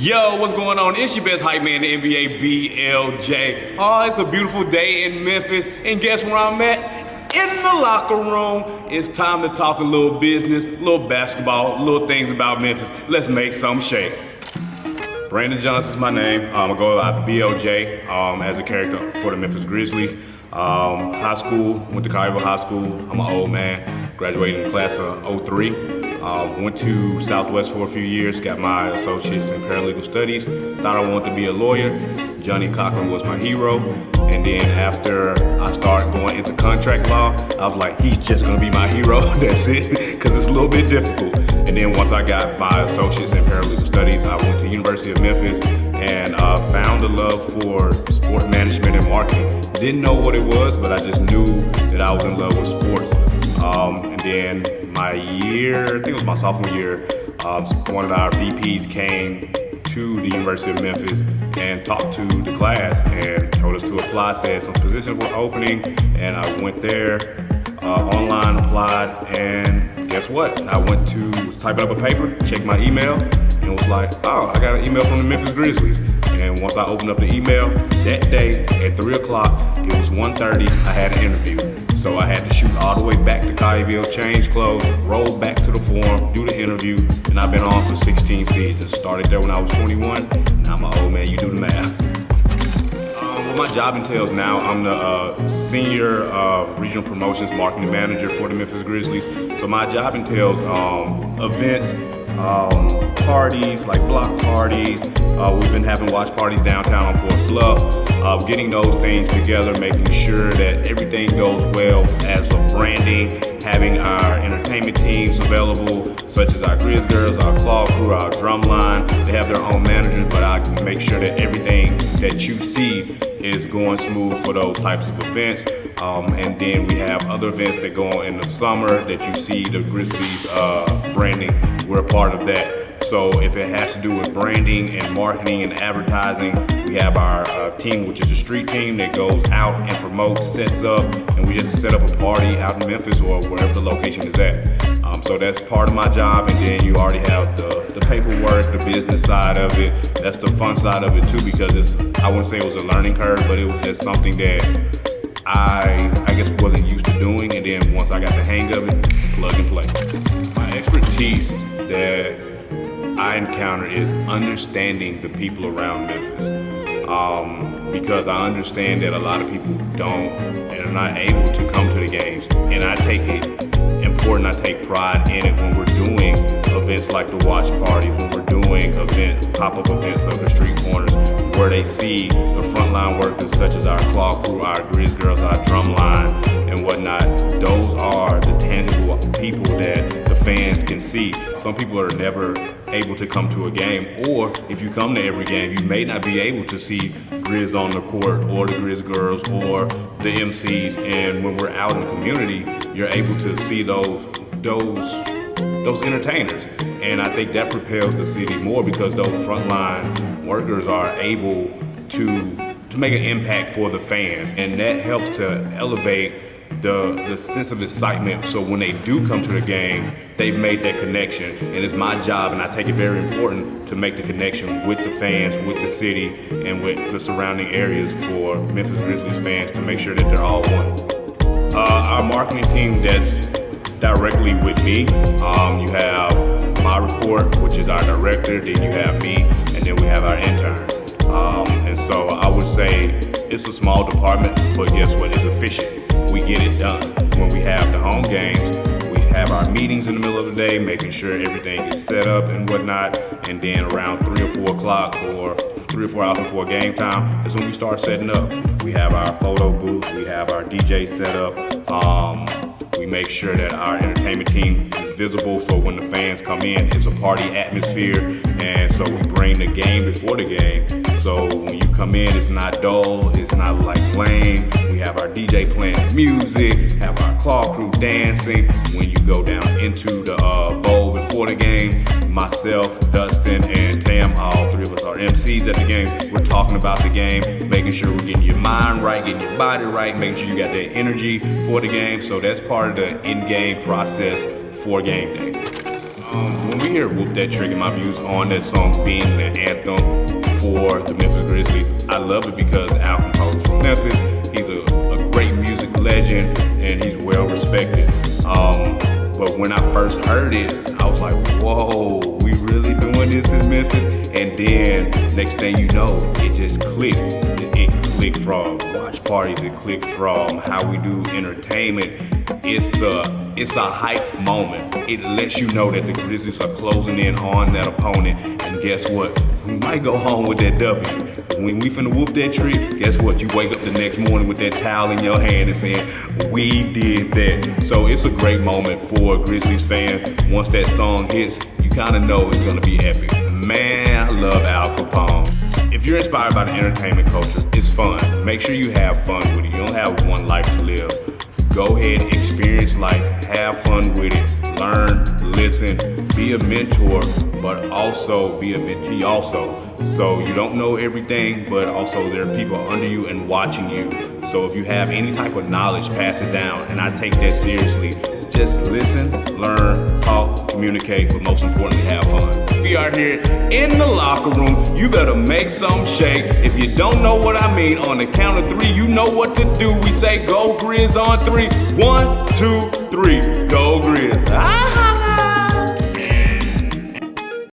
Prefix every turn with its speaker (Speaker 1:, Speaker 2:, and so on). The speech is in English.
Speaker 1: Yo, what's going on? It's your best hype man, the NBA BLJ. Oh, it's a beautiful day in Memphis, and guess where I'm at? In the locker room. It's time to talk a little business, a little basketball, little things about Memphis. Let's make some shake. Brandon Johnson is my name. I go by BLJ as a character for the Memphis Grizzlies. High school, went to Collierville High School. I'm an old man, graduated in class of 03. Went to Southwest for a few years, got my associates in paralegal studies. Thought I wanted to be a lawyer. Johnny Cochran was my hero. And then after I started going into contract law, I was like, he's just gonna be my hero, that's it, because it's a little bit difficult. And then once I got my associates in paralegal studies, I went to University of Memphis and found a love for sport management and marketing. Didn't know what it was, but I just knew that I was in love with sports. And then my year, I think it was my sophomore year, one of our VPs came to the University of Memphis and talked to the class and told us to apply, said some positions were opening, and I went there, online applied, and guess what? I went to type up a paper, checked my email, and was like, oh, I got an email from the Memphis Grizzlies. And once I opened up the email, that day at 3 o'clock, it was 1:30, I had an interview. So I had to shoot all the way back to Collierville, change clothes, roll back to the forum, do the interview, and I've been on for 16 seasons. Started there when I was 21, now I'm an old man, you do the math. What my job entails now, I'm the senior regional promotions marketing manager for the Memphis Grizzlies. So my job entails events, parties, like block parties. We've been having watch parties downtown on Fort Bluff, getting those things together, making sure that everything goes well as for branding, having our entertainment teams available, such as our Grizz Girls, our Claw Crew, our drum line. They have their own managers, but I can make sure that everything that you see is going smooth for those types of events. And then we have other events that go on in the summer that you see the Grizzlies branding. We're a part of that. So if it has to do with branding and marketing and advertising, we have our team, which is a street team that goes out and promotes, sets up, and we just set up a party out in Memphis or wherever the location is at. So that's part of my job, and then you already have the paperwork, the business side of it. That's the fun side of it too, because I wouldn't say it was a learning curve, but it was just something that I guess wasn't used to doing, and then once I got the hang of it, plug and play. My expertise that I encounter is understanding the people around Memphis, because I understand that a lot of people don't and are not able to come to the games, and I take it important. I take pride in it when we're doing events like the watch parties, when we're doing pop-up events of the street corners, where they see the frontline workers such as our Claw Crew, our Grizz Girls, our drum line, and whatnot. Those are the tangible people that the fans can see. Some people are never able to come to a game, or if you come to every game, you may not be able to see Grizz on the court or the Grizz Girls or the MCs. And when we're out in the community, you're able to see those entertainers. And I think that propels the city more, because those frontline workers are able to make an impact for the fans, and that helps to elevate the sense of excitement. So when they do come to the game, they've made that connection, and it's my job, and I take it very important to make the connection with the fans, with the city, and with the surrounding areas for Memphis Grizzlies fans to make sure that they're all one. Our marketing team that's directly with me, you have my report, which is our director, then you have me, and then we have our intern. And so I would say it's a small department, but guess what? It's efficient. We get it done. When we have the home games, we have our meetings in the middle of the day, making sure everything is set up and whatnot. And then around 3 or 4 o'clock, or 3 or 4 hours before game time, is when we start setting up. We have our photo booth, we have our DJ set up. We make sure that our entertainment team is visible for when the fans come in. It's a party atmosphere, and so we bring the game before the game. So when you come in, it's not dull, it's not like lame. We have our DJ playing music, have our Claw Crew dancing. When you go down into the bowl before the game, myself, Dustin, and Tam, all 3 of us are MCs at the game. We're talking about the game, making sure we're getting your mind right, getting your body right, making sure you got that energy for the game. So that's part of the in-game process for game day. when we hear Whoop That Trick and my views on that song being the anthem for the Memphis Grizzlies, I love it because Al Capone's from Memphis. He's a great music legend and he's well respected. But when I first heard it, I was like, whoa, we really doing this in Memphis? And then next thing you know, it just clicked. It clicked from watch parties, it clicked from how we do entertainment. It's a hype moment. It lets you know that the Grizzlies are closing in on that opponent. And guess what? We might go home with that W. When we finna whoop that trick, guess what? You wake up the next morning with that towel in your hand and saying, we did that. So it's a great moment for a Grizzlies fan. Once that song hits, you kind of know it's gonna be epic. Man, I love Al Capone. If you're inspired by the entertainment culture, it's fun. Make sure you have fun with it. You don't have one life to live. Go ahead, experience life, have fun with it, learn, listen, be a mentor, but also be a mentee also. So you don't know everything, but also there are people under you and watching you. So if you have any type of knowledge, pass it down, and I take that seriously. Just listen, learn, talk, communicate, but most importantly, have fun. We are here in the locker room. You better make some shake. If you don't know what I mean, on the count of 3, you know what to do. We say go Grizz on 3. 1, 2, 3. Go Grizz. Ah!